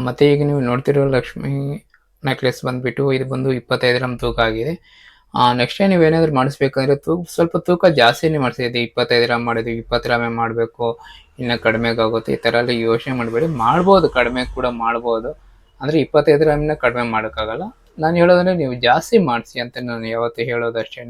ಮತ್ತು ಈಗ ನೀವು ನೋಡ್ತಿರೋ ಲಕ್ಷ್ಮಿ ನೆಕ್ಲೆಸ್ ಬಂದುಬಿಟ್ಟು ಇದು ಬಂದು 25 ಗ್ರಾಮ್ ತೂಕ ಆಗಿದೆ. ನೆಕ್ಸ್ಟ್ ಟೈಮ್ ನೀವೇನಾದರೂ ಮಾಡಿಸ್ಬೇಕಂದ್ರೆ ಸ್ವಲ್ಪ ತೂಕ ಜಾಸ್ತಿನೇ ಮಾಡಿಸಿ. ಇದು 25 ಗ್ರಾಮ್ ಮಾಡಿದ್ವಿ, 20 ಗ್ರಾಮೇ ಮಾಡಬೇಕು, ಇನ್ನು ಕಡಿಮೆಗಾಗುತ್ತೆ ಈ ಥರ ಎಲ್ಲ ಯೋಚನೆ ಮಾಡಬೇಡಿ. ಮಾಡ್ಬೋದು, ಕಡಿಮೆ ಕೂಡ ಮಾಡ್ಬೋದು. ಅಂದರೆ 25 ಗ್ರಾಮಿನ ಕಡಿಮೆ ಮಾಡೋಕ್ಕಾಗಲ್ಲ. ನಾನು ಹೇಳೋದಂದರೆ ನೀವು ಜಾಸ್ತಿ ಮಾಡಿಸಿ ಅಂತ ನಾನು ಯಾವತ್ತೂ ಹೇಳೋದು ಅಷ್ಟೇ.